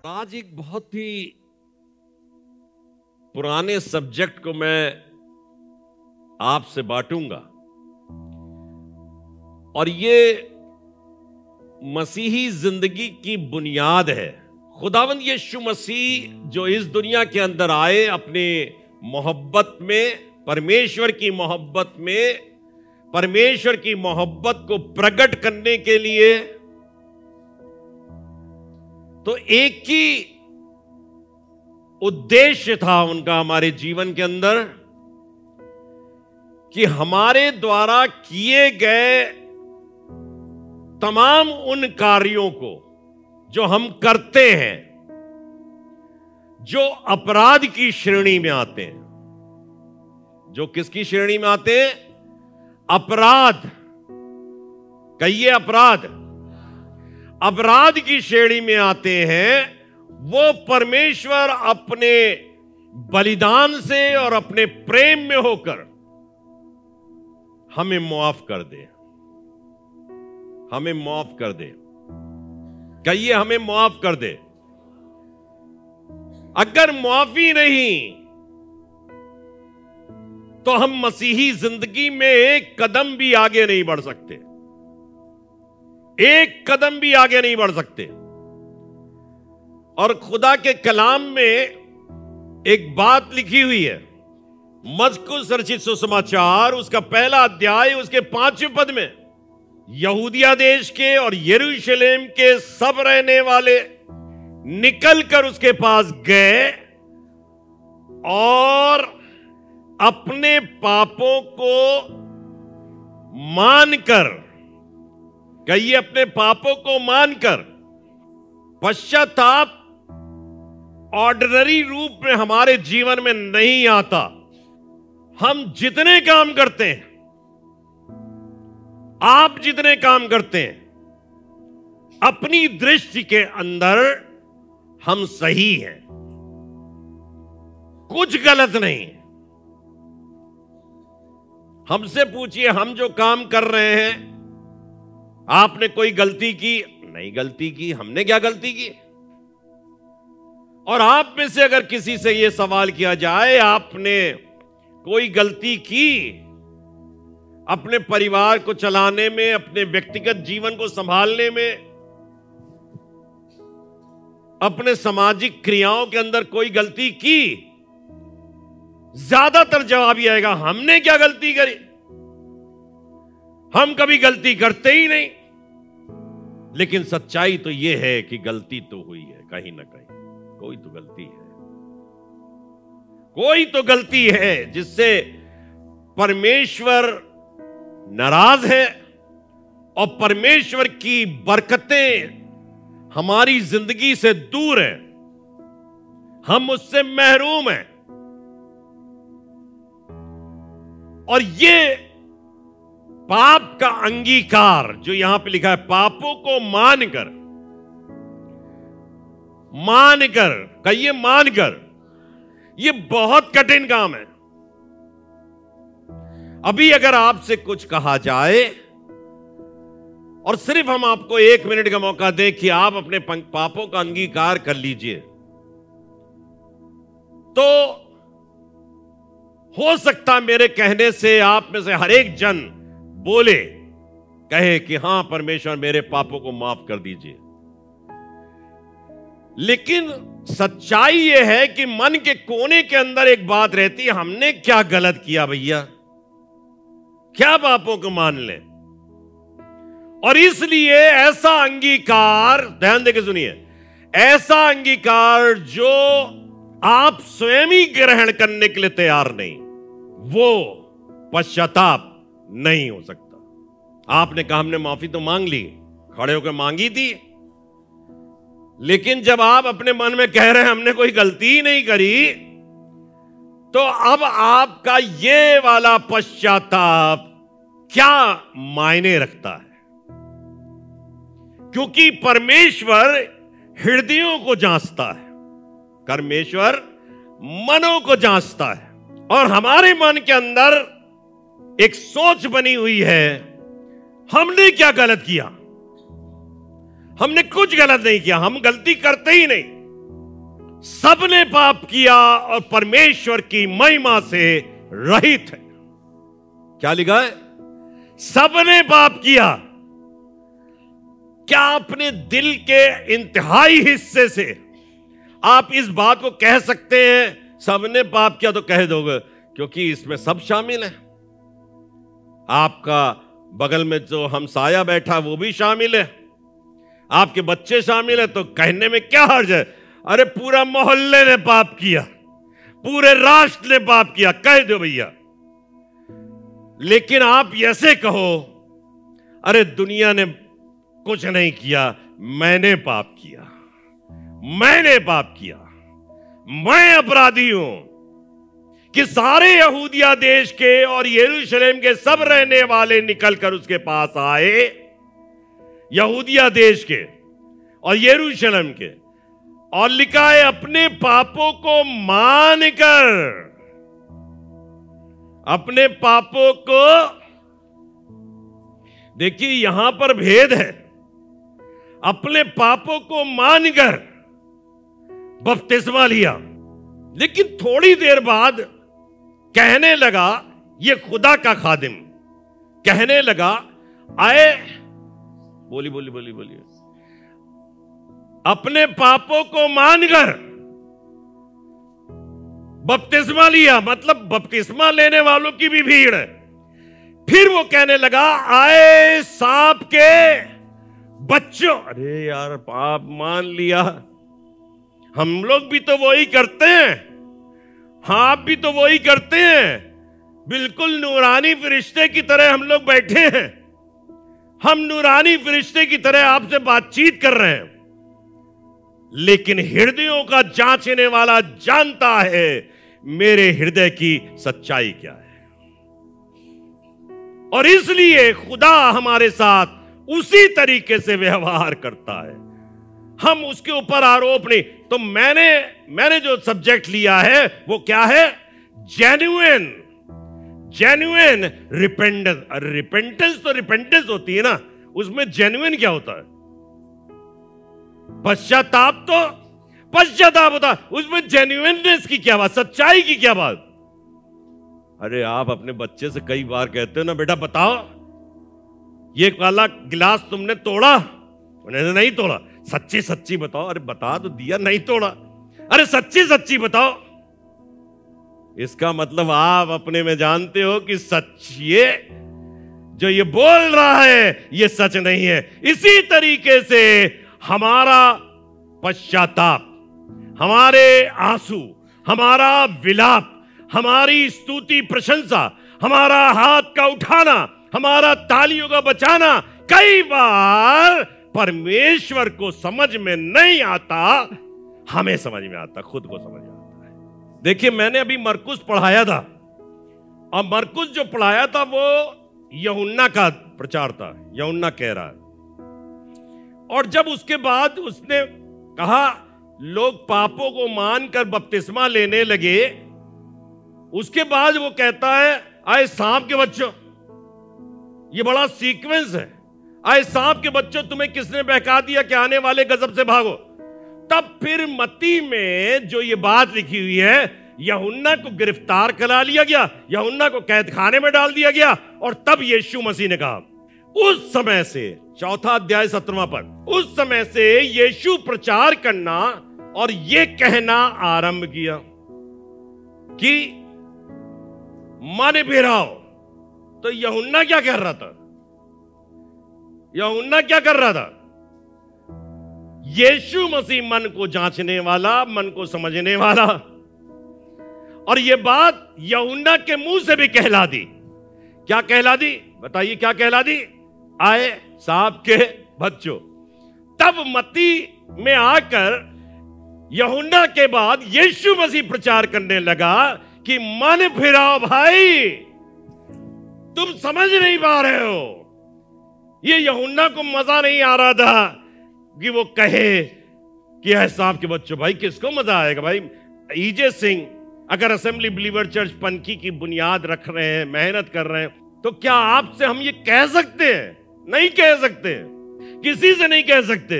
आज एक बहुत ही पुराने सब्जेक्ट को मैं आपसे बांटूंगा और ये मसीही जिंदगी की बुनियाद है। खुदावंद यीशु मसीह जो इस दुनिया के अंदर आए अपने मोहब्बत में, परमेश्वर की मोहब्बत में, परमेश्वर की मोहब्बत को प्रकट करने के लिए, तो एक ही उद्देश्य था उनका हमारे जीवन के अंदर कि हमारे द्वारा किए गए तमाम उन कार्यों को जो हम करते हैं, जो अपराध की श्रेणी में आते हैं, जो किसकी श्रेणी में आते हैं? अपराध। कहिए अपराध। अपराध की श्रेणी में आते हैं। वो परमेश्वर अपने बलिदान से और अपने प्रेम में होकर हमें माफ कर दे, हमें माफ कर दे। कहिए हमें माफ कर दे। अगर माफी नहीं तो हम मसीही जिंदगी में एक कदम भी आगे नहीं बढ़ सकते, एक कदम भी आगे नहीं बढ़ सकते। और खुदा के कलाम में एक बात लिखी हुई है, मरकुस रचित सुसमाचार उसका पहला अध्याय उसके 5वें पद में, यहूदिया देश के और यरूशलेम के सब रहने वाले निकलकर उसके पास गए और अपने पापों को मानकर, कहिए अपने पापों को मानकर, पश्चाताप ऑर्डिनरी रूप में हमारे जीवन में नहीं आता। हम जितने काम करते हैं, आप जितने काम करते हैं, अपनी दृष्टि के अंदर हम सही हैं, कुछ गलत नहीं। हमसे पूछिए, हम जो काम कर रहे हैं, आपने कोई गलती की? नहीं गलती की। हमने क्या गलती की? और आप में से अगर किसी से यह सवाल किया जाए, आपने कोई गलती की अपने परिवार को चलाने में, अपने व्यक्तिगत जीवन को संभालने में, अपने सामाजिक क्रियाओं के अंदर कोई गलती की? ज्यादातर जवाब यह आएगा, हमने क्या गलती करी? हम कभी गलती करते ही नहीं। लेकिन सच्चाई तो यह है कि गलती तो हुई है, कहीं ना कहीं कोई तो गलती है, कोई तो गलती है जिससे परमेश्वर नाराज है और परमेश्वर की बरकतें हमारी जिंदगी से दूर है, हम उससे महरूम हैं। और ये पाप का अंगीकार जो यहां पे लिखा है, पापों को मानकर, मानकर, कहिए मानकर, ये बहुत कठिन काम है। अभी अगर आपसे कुछ कहा जाए और सिर्फ हम आपको 1 मिनट का मौका दें कि आप अपने पापों का अंगीकार कर लीजिए, तो हो सकता मेरे कहने से आप में से हर एक जन बोले, कहे कि हां परमेश्वर मेरे पापों को माफ कर दीजिए। लेकिन सच्चाई यह है कि मन के कोने के अंदर एक बात रहती है, हमने क्या गलत किया भैया, क्या पापों को मान लें? और इसलिए ऐसा अंगीकार, ध्यान देकर सुनिए, ऐसा अंगीकार जो आप स्वयं ही ग्रहण करने के लिए तैयार नहीं, वो पश्चाताप नहीं हो सकता। आपने कहा हमने माफी तो मांग ली, खड़े होकर मांगी थी, लेकिन जब आप अपने मन में कह रहे हैं हमने कोई गलती ही नहीं करी, तो अब आपका ये वाला पश्चाताप क्या मायने रखता है? क्योंकि परमेश्वर हृदयों को जांचता है, परमेश्वर मनों को जांचता है, और हमारे मन के अंदर एक सोच बनी हुई है, हमने क्या गलत किया? हमने कुछ गलत नहीं किया, हम गलती करते ही नहीं। सबने पाप किया और परमेश्वर की महिमा से रहित है। क्या लिखा है? सबने पाप किया। क्या अपने दिल के इंतहाई हिस्से से आप इस बात को कह सकते हैं सबने पाप किया? तो कह दोगे क्योंकि इसमें सब शामिल है। आपका बगल में जो हमसाया बैठा वो भी शामिल है, आपके बच्चे शामिल है, तो कहने में क्या हर्ज है? अरे पूरा मोहल्ले ने पाप किया, पूरे राष्ट्र ने पाप किया, कह दो भैया। लेकिन आप ऐसे कहो अरे दुनिया ने कुछ नहीं किया, मैंने पाप किया, मैंने पाप किया, मैं अपराधी हूं। कि सारे यहूदिया देश के और यरूशलेम के सब रहने वाले निकलकर उसके पास आए, यहूदिया देश के और यरूशलेम के, और लिखा है अपने पापों को मानकर, अपने पापों को। देखिए यहां पर भेद है। अपने पापों को मानकर बपतिस्मा लिया, लेकिन थोड़ी देर बाद कहने लगा, ये खुदा का खादिम कहने लगा, आए बोली बोली बोली बोलिए, अपने पापों को मानकर बपतिस्मा लिया, मतलब बपतिस्मा लेने वालों की भी भीड़ है। फिर वो कहने लगा, आए सांप के बच्चों। अरे यार पाप मान लिया, हम लोग भी तो वही करते हैं, हाँ आप भी तो वही करते हैं। बिल्कुल नूरानी फरिश्ते की तरह हम लोग बैठे हैं, हम नूरानी फरिश्ते की तरह आपसे बातचीत कर रहे हैं, लेकिन हृदयों का जांचने वाला जानता है मेरे हृदय की सच्चाई क्या है। और इसलिए खुदा हमारे साथ उसी तरीके से व्यवहार करता है, हम उसके ऊपर आरोप नहीं। तो मैंने जो सब्जेक्ट लिया है वो क्या है? Genuine repentance. रिपेंटेंस तो रिपेंटेंस होती है ना, उसमें जेन्युइन क्या होता है? पश्चाताप तो पश्चाताप होता है, उसमें जेन्युइननेस की क्या बात, सच्चाई की क्या बात? अरे आप अपने बच्चे से कई बार कहते हो ना, बेटा बताओ ये वाला गिलास तुमने तोड़ा? उन्होंने नहीं तोड़ा। सच्ची सच्ची बताओ। अरे बता तो दिया, नहीं तोड़ा। अरे सच्ची सच्ची बताओ। इसका मतलब आप अपने में जानते हो कि सच ये जो ये बोल रहा है ये सच नहीं है। इसी तरीके से हमारा पश्चाताप, हमारे आंसू, हमारा विलाप, हमारी स्तुति प्रशंसा, हमारा हाथ का उठाना, हमारा तालियों का बचाना कई बार परमेश्वर को समझ में नहीं आता, हमें समझ में आता, खुद को समझ में आता है। देखिए मैंने अभी मरकुस पढ़ाया था, और मरकुस जो पढ़ाया था वो यूहन्ना का प्रचार था, यूहन्ना कह रहा है। और जब उसके बाद उसने कहा लोग पापों को मानकर बपतिस्मा लेने लगे, उसके बाद वो कहता है आए सांप के बच्चों। ये बड़ा सीक्वेंस है। आए सांप के बच्चों, तुम्हें किसने बहका दिया कि आने वाले गजब से भागो। तब फिर मत्ती में जो ये बात लिखी हुई है, यूहन्ना को गिरफ्तार करा लिया गया, यूहन्ना को कैद खाने में डाल दिया गया, और तब यीशु मसीह ने कहा, उस समय से 4 अध्याय 17वां पद, उस समय से यीशु प्रचार करना और ये कहना आरंभ किया कि मन फिराओ। तो यूहन्ना क्या कर रहा था? यूहन्ना क्या कर रहा था? यीशु मसीह मन को जांचने वाला, मन को समझने वाला। और यह बात यूहन्ना के मुंह से भी कहला दी। क्या कहला दी? बताइए क्या कहला दी? आए सांप के बच्चों। तब मत्ती में आकर यूहन्ना के बाद यीशु मसीह प्रचार करने लगा कि मन फिराओ भाई, तुम समझ नहीं पा रहे हो। ये यूहन्ना को मजा नहीं आ रहा था कि वो कहे कि है सांप के बच्चों। भाई किसको मजा आएगा भाई? ईजे सिंह अगर असेंबली बिलीवर चर्च पनकी की बुनियाद रख रहे हैं, मेहनत कर रहे हैं, तो क्या आपसे हम ये कह सकते हैं? नहीं कह सकते, किसी से नहीं कह सकते।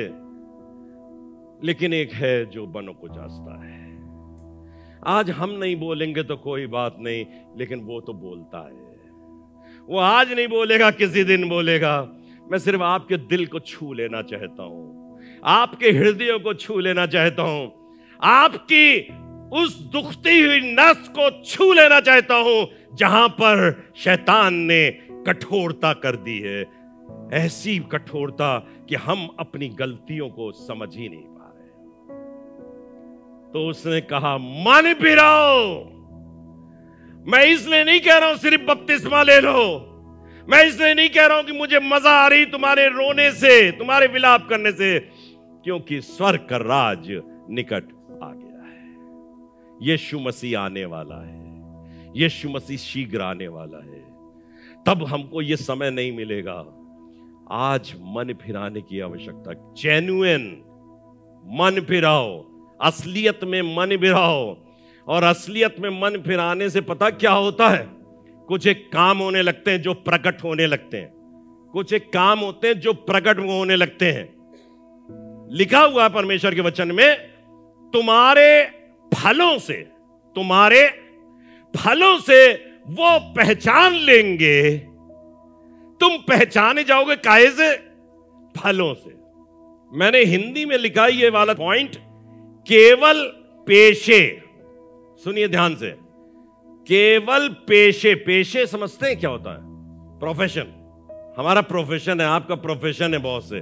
लेकिन एक है जो बनों को जांचता है। आज हम नहीं बोलेंगे तो कोई बात नहीं, लेकिन वो तो बोलता है। वो आज नहीं बोलेगा, किसी दिन बोलेगा। मैं सिर्फ आपके दिल को छू लेना चाहता हूं, आपके हृदयों को छू लेना चाहता हूं, आपकी उस दुखती हुई नस को छू लेना चाहता हूं जहां पर शैतान ने कठोरता कर दी है। ऐसी कठोरता कि हम अपनी गलतियों को समझ ही नहीं पा रहे। तो उसने कहा, मन फिराओ। मैं इसलिए नहीं कह रहा हूं सिर्फ बपतिस्मा ले लो, मैं इसलिए नहीं कह रहा हूं कि मुझे मजा आ रही तुम्हारे रोने से, तुम्हारे विलाप करने से, क्योंकि स्वर्ग का राज निकट आ गया है। यीशु मसीह आने वाला है, यीशु मसीह शीघ्र आने वाला है। तब हमको यह समय नहीं मिलेगा। आज मन फिराने की आवश्यकता, जेन्युइन मन फिराओ, असलियत में मन फिराओ। और असलियत में मन फिराने से पता क्या होता है? कुछ एक काम होने लगते हैं जो प्रकट होने लगते हैं, कुछ एक काम होते हैं जो प्रकट होने लगते हैं। लिखा हुआ है परमेश्वर के वचन में, तुम्हारे फलों से वो पहचान लेंगे। तुम पहचाने जाओगे काहे से? फलों से। मैंने हिंदी में लिखा ये वाला पॉइंट, केवल पेशे। सुनिए ध्यान से, केवल पेशे। पेशे समझते हैं क्या होता है? प्रोफेशन। हमारा प्रोफेशन है, आपका प्रोफेशन है बहुत से।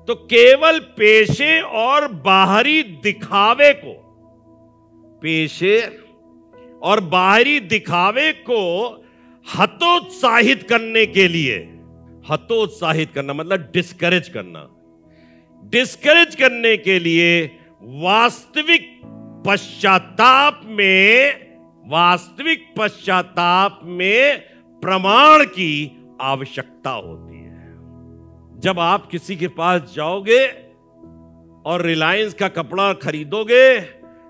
तो केवल पेशे और बाहरी दिखावे को, पेशे और बाहरी दिखावे को हतोत्साहित करने के लिए, हतोत्साहित करना मतलब डिस्करेज करना, डिस्करेज करने के लिए वास्तविक पश्चाताप में प्रमाण की आवश्यकता होती है। जब आप किसी के पास जाओगे और रिलायंस का कपड़ा खरीदोगे,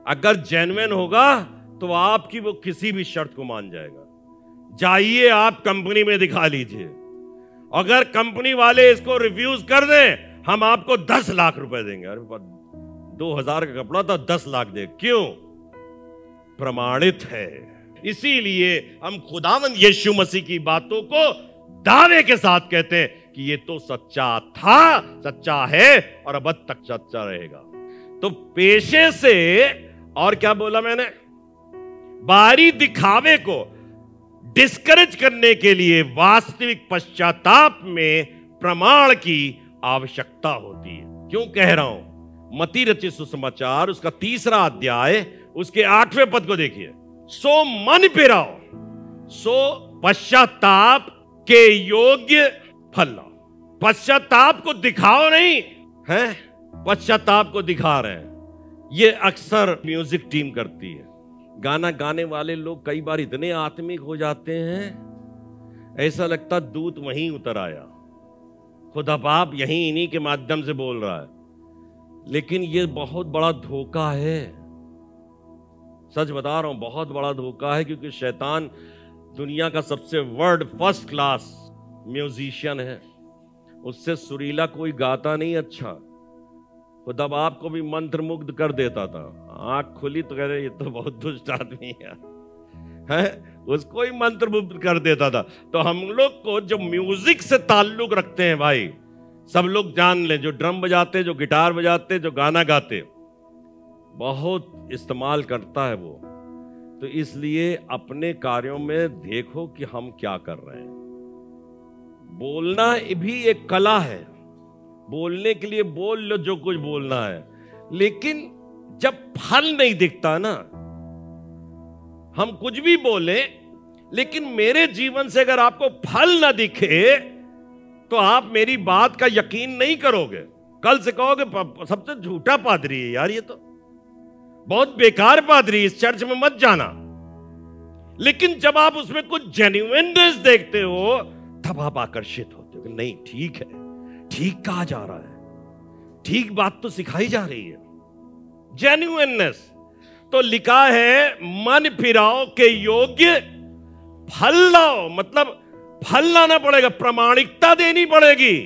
अगर जेन्युइन होगा तो आपकी वो किसी भी शर्त को मान जाएगा। जाइए आप कंपनी में दिखा लीजिए, अगर कंपनी वाले इसको रिफ्यूज कर दें, हम आपको 10 लाख रुपए देंगे। अरे 2000 का कपड़ा था, 10 लाख दे। क्यों? प्रमाणित है। इसीलिए हम खुदावंद यीशु मसीह की बातों को दावे के साथ कहते हैं कि ये तो सच्चा था, सच्चा है और अब तक सच्चा रहेगा। तो पेशे से, और क्या बोला मैंने, बाहरी दिखावे को डिस्करेज करने के लिए वास्तविक पश्चाताप में प्रमाण की आवश्यकता होती है। क्यों कह रहा हूं? मत्ती रचित सुसमाचार उसका 3 अध्याय उसके 8वें पद को देखिए। सो मन फिराओ, सो पश्चाताप के योग्य फल लाओ। पश्चाताप को दिखाओ नहीं है, पश्चाताप को दिखा रहे हैं। ये अक्सर म्यूजिक टीम करती है। गाना गाने वाले लोग कई बार इतने आत्मिक हो जाते हैं, ऐसा लगता दूत वहीं उतर आया, खुदा बाप यहीं इन्हीं के माध्यम से बोल रहा है। लेकिन ये बहुत बड़ा धोखा है, सच बता रहा हूं, बहुत बड़ा धोखा है। क्योंकि शैतान दुनिया का सबसे वर्ल्ड फर्स्ट क्लास म्यूजिशियन है, उससे सुरीला कोई गाता नहीं अच्छा। खुदा बाप को भी मंत्र मुग्ध कर देता था, आंख खुली तो कह रहे ये तो बहुत दुष्ट आदमी है, उसको ही मंत्र मुग्ध कर देता था। तो हम लोग को जो म्यूजिक से ताल्लुक रखते हैं भाई, सब लोग जान लें, जो ड्रम बजाते, जो गिटार बजाते, जो गाना गाते, बहुत इस्तेमाल करता है वो। तो इसलिए अपने कार्यों में देखो कि हम क्या कर रहे हैं। बोलना भी एक कला है, बोलने के लिए बोल लो जो कुछ बोलना है, लेकिन जब फल नहीं दिखता ना, हम कुछ भी बोले लेकिन मेरे जीवन से अगर आपको फल ना दिखे तो आप मेरी बात का यकीन नहीं करोगे। कल से कहोगे सबसे झूठा पादरी है यार, ये तो बहुत बेकार पादरी, इस चर्च में मत जाना। लेकिन जब आप उसमें कुछ जेन्युइननेस देखते हो तब आप आकर्षित होते हो कि नहीं ठीक है, ठीक कहा जा रहा है, ठीक बात तो सिखाई जा रही है। जेन्युइननेस। तो लिखा है मन फिराओ के योग्य फल लाओ, मतलब फल लाना पड़ेगा, प्रामाणिकता देनी पड़ेगी,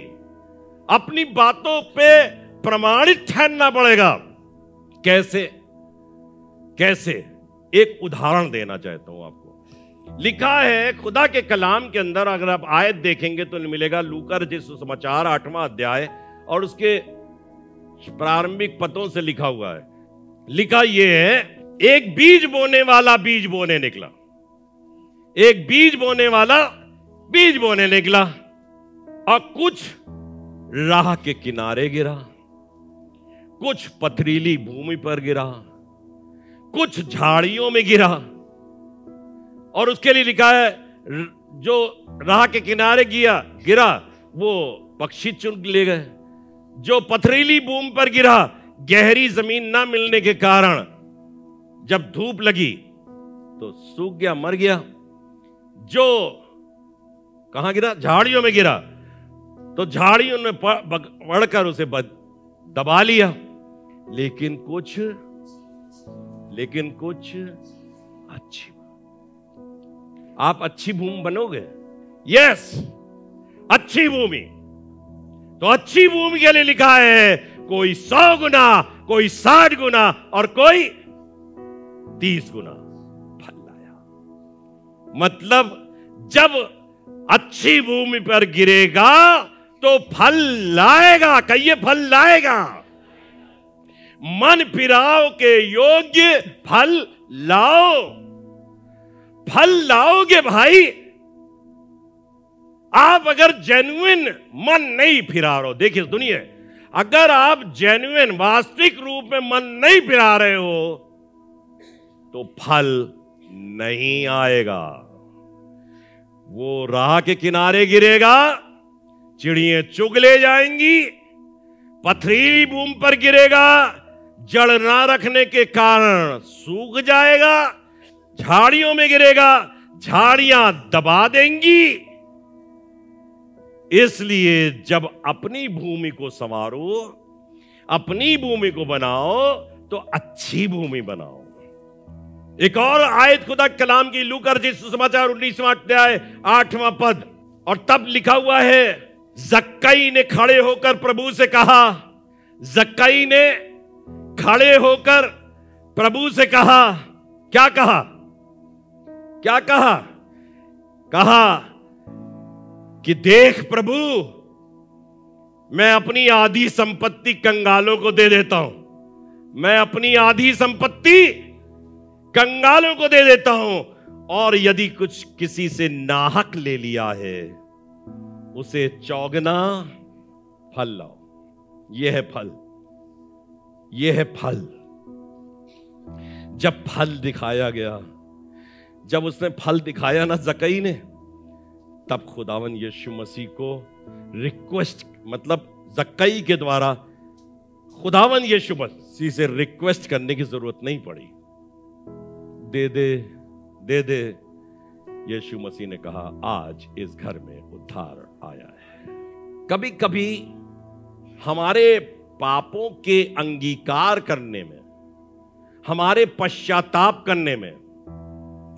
अपनी बातों पे प्रमाणित ठहरना पड़ेगा। कैसे कैसे एक उदाहरण देना चाहता हूं आपको। लिखा है खुदा के कलाम के अंदर, अगर आप आयत देखेंगे तो मिलेगा लूका रचित सुसमाचार 8वां अध्याय और उसके प्रारंभिक पदों से लिखा हुआ है। लिखा यह है, एक बीज बोने वाला बीज बोने निकला, एक बीज बोने वाला बीज बोने निकला और कुछ राह के किनारे गिरा, कुछ पथरीली भूमि पर गिरा, कुछ झाड़ियों में गिरा। और उसके लिए लिखा है जो राह के किनारे गिरा वो पक्षी चुन ले गए, जो पथरीली भूमि पर गिरा, गहरी जमीन ना मिलने के कारण जब धूप लगी तो सूख गया, मर गया। जो कहां गिरा? झाड़ियों में गिरा, तो झाड़ियों ने पड़कर उसे दबा लिया। लेकिन कुछ अच्छी, आप अच्छी भूमि बनोगे। यस, अच्छी भूमि। तो अच्छी भूमि के लिए लिखा है कोई 100 गुना, कोई 60 गुना और कोई 30 गुना फल लाया। मतलब जब अच्छी भूमि पर गिरेगा तो फल लाएगा। कहिए फल लाएगा। मन फिराव के योग्य फल लाओ। फल लाओगे भाई। आप अगर जेन्युइन मन नहीं फिरा रहे हो, देखिए दुनिया, अगर आप जेन्युइन वास्तविक रूप में मन नहीं फिरा रहे हो तो फल नहीं आएगा। वो राह के किनारे गिरेगा, चिड़ियां चुग ले जाएंगी। पथरीली भूमि पर गिरेगा, जड़ ना रखने के कारण सूख जाएगा। झाड़ियों में गिरेगा, झाड़ियां दबा देंगी। इसलिए जब अपनी भूमि को संवारो, अपनी भूमि को बनाओ तो अच्छी भूमि बनाओ। एक और आयत खुदा कलाम की लूका रचित सुसमाचार 19वां अध्याय 8वां पद, और तब लिखा हुआ है, जक्कई ने खड़े होकर प्रभु से कहा, जक्कई ने खड़े होकर प्रभु से कहा, क्या कहा? क्या कहा? कहा कि देख प्रभु, मैं अपनी आधी संपत्ति कंगालों को दे देता हूं। मैं अपनी आधी संपत्ति कंगालों को दे देता हूं, और यदि कुछ किसी से नाहक ले लिया है उसे 4 गुना फल लाओ। यह है फल, यह है फल। जब फल दिखाया गया, जब उसने फल दिखाया ना जक्कई ने, तब खुदावन यीशु मसीह को रिक्वेस्ट, मतलब जक्कई के द्वारा खुदावन यीशु मसीह से रिक्वेस्ट करने की जरूरत नहीं पड़ी। दे दे, दे दे। यीशु मसीह ने कहा, आज इस घर में उद्धार आया है। कभी कभी हमारे पापों के अंगीकार करने में, हमारे पश्चाताप करने में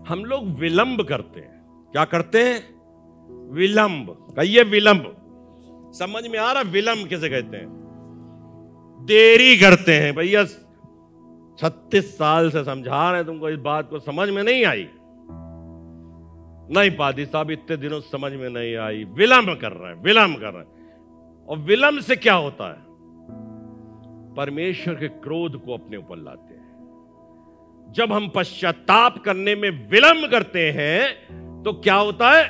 हम लोग विलंब करते हैं। क्या करते हैं? विलंब। कहिए विलंब। समझ में आ रहा विलंब किसे कहते हैं? देरी करते हैं। भैया 36 साल से समझा रहे हैं तुमको, इस बात को समझ में नहीं आई। नहीं पादी साहब, इतने दिनों समझ में नहीं आई। विलंब कर रहे हैं, विलंब कर रहे हैं। और विलंब से क्या होता है? परमेश्वर के क्रोध को अपने ऊपर लाते हैं। जब हम पश्चाताप करने में विलंब करते हैं तो क्या होता है?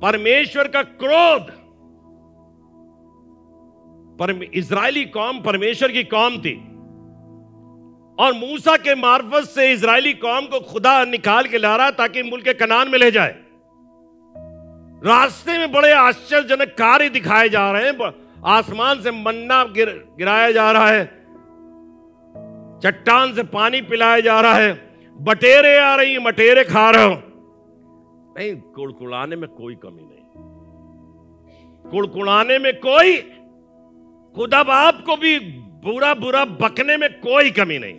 परमेश्वर का क्रोध। इजरायली कौम परमेश्वर की कौम थी, और मूसा के मार्फत से इजरायली कौम को खुदा निकाल के ला रहा ताकि मुल्क कनान में ले जाए। रास्ते में बड़े आश्चर्यजनक कार्य दिखाए जा रहे हैं। आसमान से मन्ना गिराया जा रहा है, चट्टान से पानी पिलाया जा रहा है, बटेरे आ रही, मटेरे खा रहे हो। नहीं, कुड़कुड़ाने में कोई कमी नहीं, कुड़कुड़ाने में कोई, खुदा बाप को भी बुरा बुरा बकने में कोई कमी नहीं।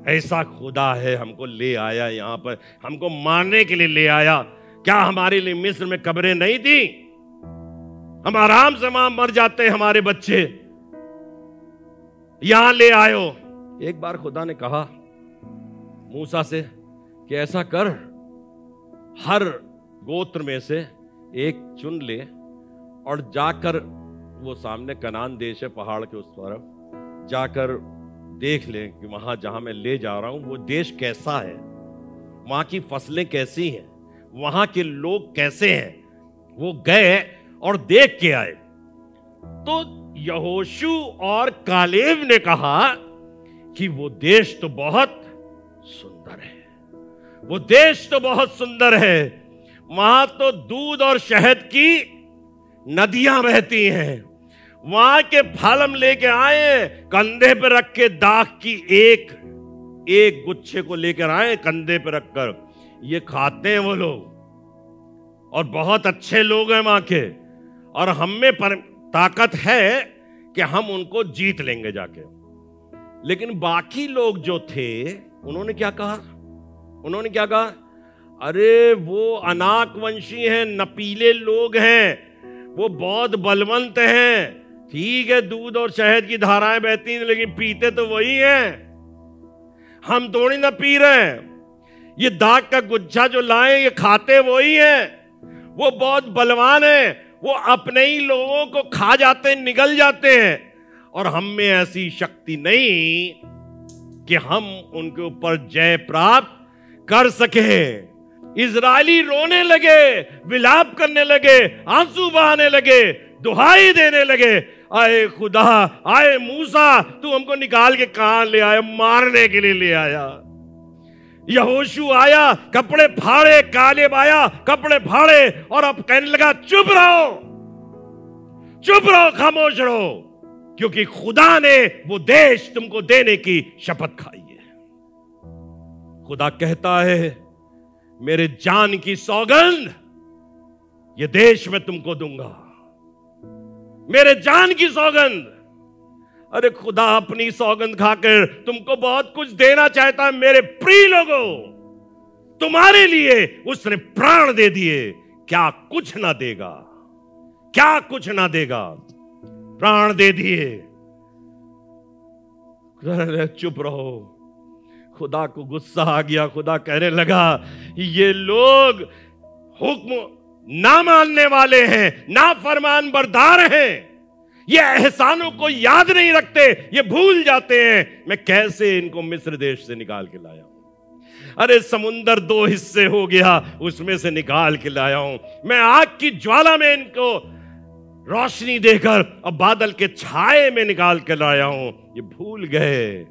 ऐसा खुदा है, हमको ले आया यहां पर, हमको मारने के लिए ले आया। क्या हमारे लिए मिस्र में कब्रें नहीं थी? हम आराम से वहां मर जाते हमारे बच्चे। यहां ले आयो, एक बार खुदा ने कहा मूसा से कि ऐसा कर, हर गोत्र में से एक चुन ले और जाकर, वो सामने कनान देश है पहाड़ के उस तरफ, जाकर देख ले कि वहां जहां मैं ले जा रहा हूं वो देश कैसा है, वहां की फसलें कैसी हैं, वहां के लोग कैसे हैं। वो गए और देख के आए। तो यहोशू और कालेब ने कहा कि वो देश तो बहुत सुंदर है, वो देश तो बहुत सुंदर है, वहां तो दूध और शहद की नदियां बहती हैं, वहां के फल हम लेके आए, कंधे पे रख के दाख की एक गुच्छे को लेकर आए, कंधे पे रखकर ये खाते हैं वो लोग, और बहुत अच्छे लोग हैं वहां के, और हम में ताकत है कि हम उनको जीत लेंगे जाके। लेकिन बाकी लोग जो थे उन्होंने क्या कहा? उन्होंने क्या कहा? अरे वो अनाक वंशी हैं, नपीले लोग हैं, वो बहुत बलवंत हैं। ठीक है, दूध और शहद की धाराएं बहती हैं, लेकिन पीते तो वही हैं, हम थोड़ी ना पी रहे हैं। ये दाग का गुच्छा जो लाए ये खाते वही हैं, वो बहुत बलवान हैं, वो अपने ही लोगों को खा जाते हैं, निगल जाते हैं, और हम में ऐसी शक्ति नहीं कि हम उनके ऊपर जय प्राप्त कर सके। इजरायली रोने लगे, विलाप करने लगे, आंसू बहाने लगे, दुहाई देने लगे, आए खुदा, आए मूसा, तू हमको निकाल के कहां ले आया? मारने के लिए ले आया। यहोशू आया, कपड़े फाड़े, कालेब आया, कपड़े फाड़े, और अब कहने लगा चुप रहो, चुप रहो, खामोश रहो, क्योंकि खुदा ने वो देश तुमको देने की शपथ खाई है। खुदा कहता है मेरे जान की सौगंध, ये देश मैं तुमको दूंगा, मेरे जान की सौगंध। अरे खुदा अपनी सौगंध खाकर तुमको बहुत कुछ देना चाहता है मेरे प्रिय लोगों, तुम्हारे लिए उसने प्राण दे दिए, क्या कुछ ना देगा? क्या कुछ ना देगा? प्राण दे दिए। चुप रहो। खुदा को गुस्सा आ गया। खुदा कहने लगा ये लोग हुक्म ना मानने वाले हैं, ना फरमान बरदार हैं, ये एहसानों को याद नहीं रखते, ये भूल जाते हैं। मैं कैसे इनको मिस्र देश से निकाल के लाया हूं। अरे समुंदर 2 हिस्से हो गया, उसमें से निकाल के लाया हूं। मैं आग की ज्वाला में इनको रोशनी देकर अब बादल के छाए में निकाल के लाया हूं। ये भूल गए,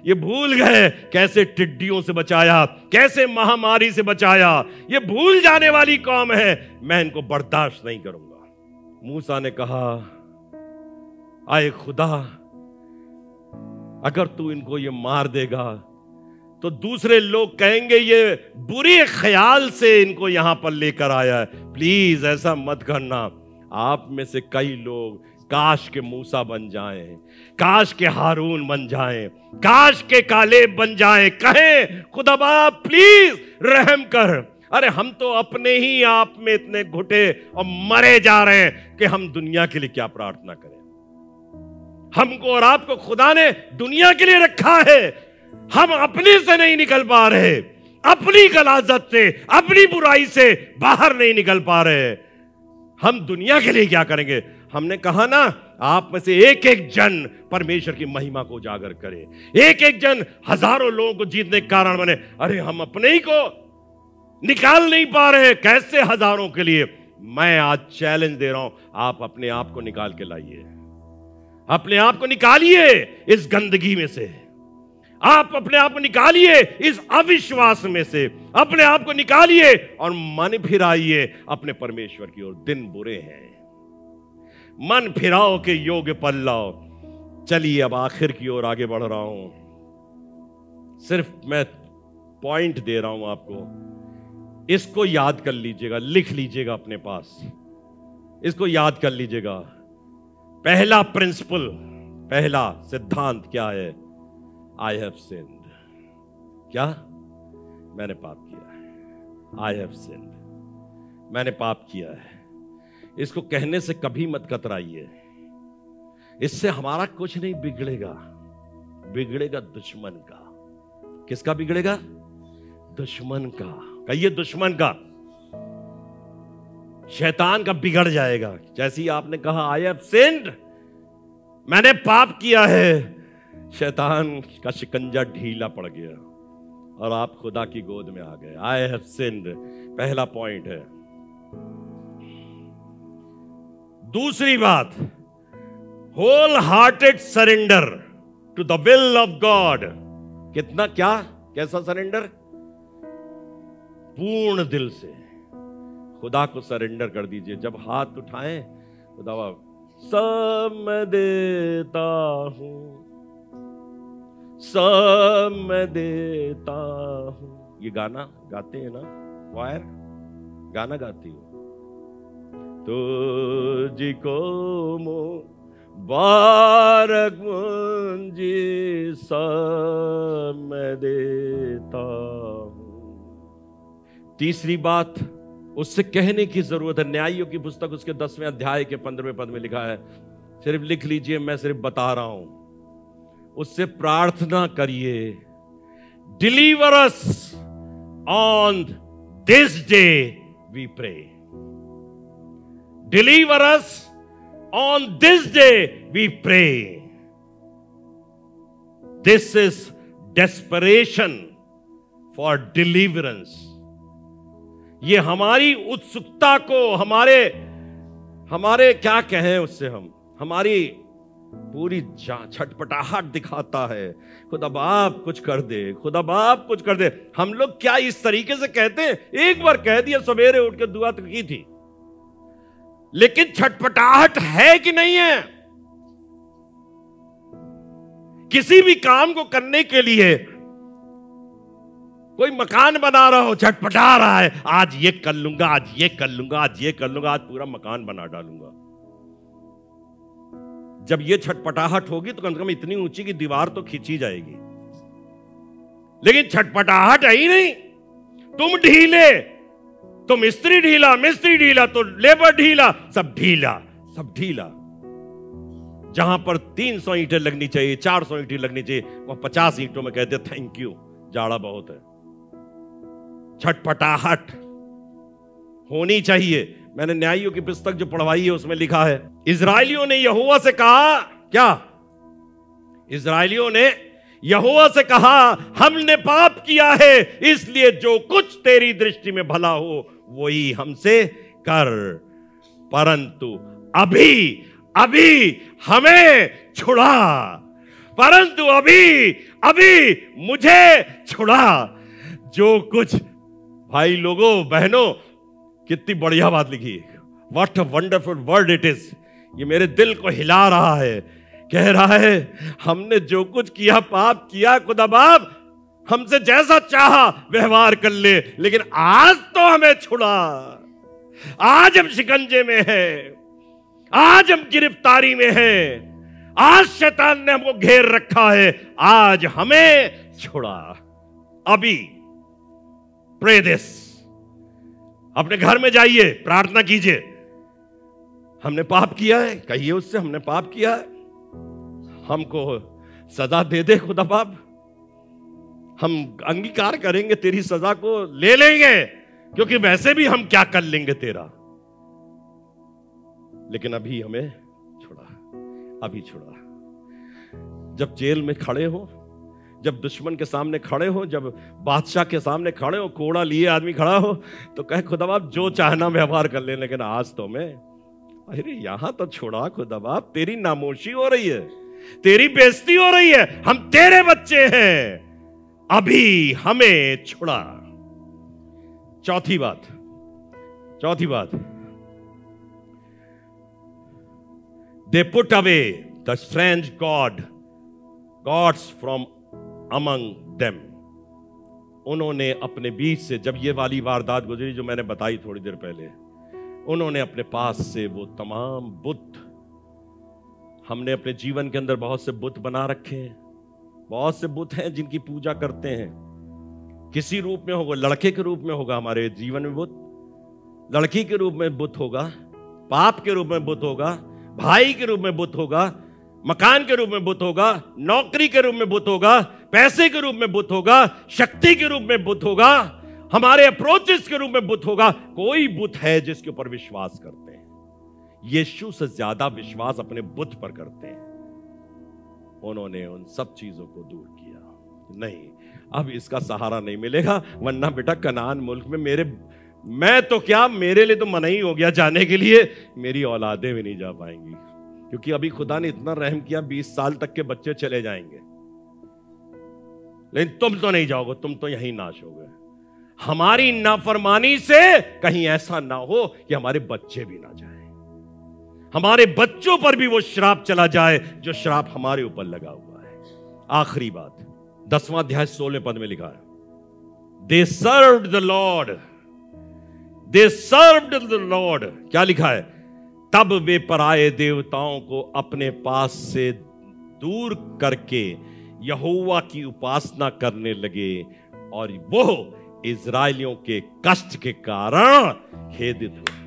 ये भूल गए कैसे टिड्डियों से बचाया, कैसे महामारी से बचाया। ये भूल जाने वाली कौम है, मैं इनको बर्दाश्त नहीं करूंगा। मूसा ने कहा आए खुदा, अगर तू इनको ये मार देगा तो दूसरे लोग कहेंगे ये बुरे ख्याल से इनको यहां पर लेकर आया है। प्लीज ऐसा मत करना। आप में से कई लोग काश के मूसा बन जाएं, काश के हारून बन जाएं, काश के कालेब बन जाएं, कहें खुदा बाप प्लीज रहम कर। अरे हम तो अपने ही आप में इतने घुटे और मरे जा रहे हैं कि हम दुनिया के लिए क्या प्रार्थना करें। हमको और आपको खुदा ने दुनिया के लिए रखा है, हम अपने से नहीं निकल पा रहे, अपनी गलाजत से, अपनी बुराई से बाहर नहीं निकल पा रहे। हम दुनिया के लिए क्या करेंगे? हमने कहा ना, आप में से एक एक जन परमेश्वर की महिमा को उजागर करे, एक एक जन हजारों लोगों को जीतने के कारण बने। अरे हम अपने ही को निकाल नहीं पा रहे, कैसे हजारों के लिए? मैं आज चैलेंज दे रहा हूं, आप अपने आप को निकाल के लाइए, अपने आप को निकालिए इस गंदगी में से, आप अपने आप को निकालिए इस अविश्वास में से, अपने आप को निकालिए और मन फिराइए अपने परमेश्वर की ओर। दिन बुरे हैं, मन फिराओ के योग्य पल लाओ। चलिए अब आखिर की ओर आगे बढ़ रहा हूं, सिर्फ मैं पॉइंट दे रहा हूं आपको, इसको याद कर लीजिएगा, लिख लीजिएगा अपने पास, इसको याद कर लीजिएगा। पहला प्रिंसिपल, पहला सिद्धांत क्या है? I have sinned. क्या? मैंने पाप किया है। आई हैव सिन्ड, मैंने पाप किया है। इसको कहने से कभी मत कतराइए, इससे हमारा कुछ नहीं बिगड़ेगा, बिगड़ेगा दुश्मन का। किसका बिगड़ेगा? दुश्मन का। कहिए दुश्मन का, शैतान का बिगड़ जाएगा। जैसे ही आपने कहा आई हैव सिन्ड, मैंने पाप किया है, शैतान का शिकंजा ढीला पड़ गया और आप खुदा की गोद में आ गए। आई हैव सिन्ड पहला पॉइंट है। दूसरी बात, wholehearted surrender to the will of God. कितना, क्या, कैसा सरेंडर? पूर्ण दिल से खुदा को सरेंडर कर दीजिए। जब हाथ उठाएं, खुदा सब मैं देता हूं, सब मैं देता हूं। ये गाना गाते हैं ना, वायर गाना गाती हूं। तुझको मुबारक मुझे सब मैं देता हूं। तीसरी बात उससे कहने की जरूरत है। न्यायियों की पुस्तक उसके 10वें अध्याय के 15वें पद में लिखा है, सिर्फ लिख लीजिए, मैं सिर्फ बता रहा हूं। उससे प्रार्थना करिए, deliver us on this day we pray, deliver us on this day we pray. This is desperation for deliverance. ये हमारी उत्सुकता को, हमारे क्या कहें उससे, हमारी पूरी छटपटाहट दिखाता है। खुदा बाप कुछ कर दे, खुदा बाप कुछ कर दे। हम लोग क्या इस तरीके से कहते हैं? एक बार कह दिया, सवेरे उठ के दुआ तो की थी, लेकिन छटपटाहट है कि नहीं है? किसी भी काम को करने के लिए, कोई मकान बना रहा हो, छटपटा रहा है, आज ये कर लूंगा, आज ये कर लूंगा, आज ये कर लूंगा, आज पूरा मकान बना डालूंगा। जब ये छटपटाहट होगी तो कम से कम इतनी ऊंची की दीवार तो खींची जाएगी, लेकिन छटपटाहट है ही नहीं। तुम ढीले, तो मिस्त्री ढीला, मिस्त्री ढीला तो लेबर ढीला, सब ढीला, सब ढीला। जहां पर 300 ईंटें लगनी चाहिए, 400 ईंटें लगनी चाहिए, वह 50 ईंटों में कहते थैंक यू, जाड़ा बहुत है। छटपटाहट होनी चाहिए। मैंने न्यायियों की पुस्तक जो पढ़वाई है उसमें लिखा है, इजराइलियों ने यहोवा से कहा, क्या? इजराइलियों ने यहोवा से कहा, हमने पाप किया है, इसलिए जो कुछ तेरी दृष्टि में भला हो वही हमसे कर, परंतु अभी हमें छुड़ा, परंतु अभी मुझे छुड़ा। जो कुछ, भाई लोगों बहनों, कितनी बढ़िया बात लिखी, what a wonderful word it is. ये मेरे दिल को हिला रहा है, कह रहा है हमने जो कुछ किया, पाप किया, खुदा बाप हमसे जैसा चाहा व्यवहार कर ले, लेकिन आज तो हमें छुड़ा। आज हम शिकंजे में हैं, आज हम गिरफ्तारी में हैं, आज शैतान ने हमको घेर रखा है, आज हमें छुड़ा। अभी प्रे दिस। अपने घर में जाइए, प्रार्थना कीजिए, हमने पाप किया है, कहिए उससे हमने पाप किया है, हमको सजा दे दे खुदा बाप। हम अंगीकार करेंगे, तेरी सजा को ले लेंगे, क्योंकि वैसे भी हम क्या कर लेंगे तेरा, लेकिन अभी हमें छुड़ा, अभी छुड़ा। जब जेल में खड़े हो, जब दुश्मन के सामने खड़े हो, जब बादशाह के सामने खड़े हो, कोड़ा लिए आदमी खड़ा हो, तो कहे खुदा बाप जो चाहना व्यवहार कर ले, लेकिन आज तो मैं, अरे यहां तो छुड़ा खुदा बाप, तेरी नामोशी हो रही है, तेरी बेइज्जती हो रही है, हम तेरे बच्चे हैं, अभी हमें छुड़ा। चौथी बात, they put away the strange gods from among them. उन्होंने अपने बीच से, जब ये वाली वारदात गुजरी जो मैंने बताई थोड़ी देर पहले, उन्होंने अपने पास से वो तमाम बुत, हमने अपने जीवन के अंदर बहुत से बुत बना रखे हैं, बहुत से बुत हैं जिनकी पूजा करते हैं, किसी रूप में होगा, लड़के के रूप में होगा हमारे जीवन में बुत, लड़की के रूप में बुत होगा, बाप के रूप में बुत होगा, भाई के रूप में बुत होगा, मकान के रूप में बुत होगा, नौकरी के रूप में बुत होगा, पैसे के रूप में बुत होगा, शक्ति के रूप में बुत होगा, हमारे अप्रोचेस के रूप में बुत होगा। कोई बुत है जिसके ऊपर विश्वास करते हैं। यीशु से ज्यादा विश्वास अपने बुत पर करते हैं। उन्होंने उन सब चीजों को दूर किया। नहीं, अब इसका सहारा नहीं मिलेगा, वरना बेटा कनान मुल्क में मैं तो क्या, मेरे लिए तो मना ही हो गया जाने के लिए, मेरी औलादें भी नहीं जा पाएंगी, क्योंकि अभी खुदा ने इतना रहम किया 20 साल तक के बच्चे चले जाएंगे, लेकिन तुम तो नहीं जाओगे, तुम तो यहीं नाश होगे। हमारी नाफरमानी से कहीं ऐसा ना हो कि हमारे बच्चे भी ना जाएं, हमारे बच्चों पर भी वो श्राप चला जाए जो श्राप हमारे ऊपर लगा हुआ है। आखिरी बात 10वां अध्याय 16वें पद में लिखा है, they served the Lord, they served the Lord. क्या लिखा है? तब वे पराये देवताओं को अपने पास से दूर करके यहोवा की उपासना करने लगे, और वो इजराइलियों के कष्ट के कारण खेदित हुए।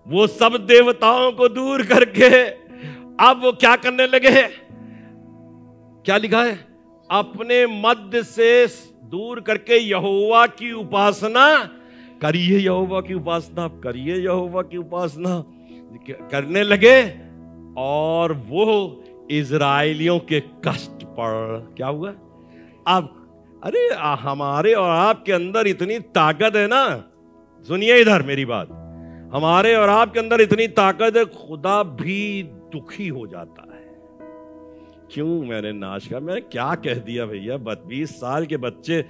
वो सब देवताओं को दूर करके अब वो क्या करने लगे? क्या लिखा है? अपने मध्य से दूर करके यहोवा की उपासना करिए, यहोवा की उपासना करिए, यहोवा की उपासना करने लगे, और वो इजराइलियों के कष्ट पर क्या हुआ? अब अरे हमारे और आपके अंदर इतनी ताकत है ना, सुनिए इधर मेरी बात, हमारे और आपके अंदर इतनी ताकत है, खुदा भी दुखी हो जाता है। क्यों मैंने नाश का, मैंने क्या कह दिया भैया, 20 साल के बच्चे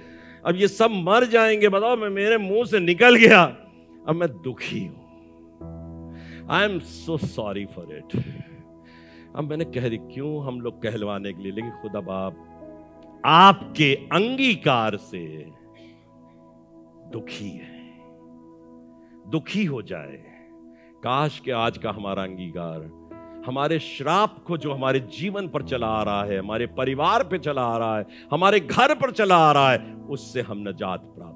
अब ये सब मर जाएंगे, बताओ, मैं मेरे मुंह से निकल गया, अब मैं दुखी हूं। I am so sorry for it. अब मैंने कह दी, क्यों हम लोग कहलवाने के लिए, लेकिन खुदा बाप आपके अंगीकार से दुखी है, दुखी हो जाए। काश के आज का हमारा अंगीकार हमारे श्राप को जो हमारे जीवन पर चला आ रहा है, हमारे परिवार पे चला आ रहा है, हमारे घर पर चला आ रहा है, उससे हम निजात प्राप्त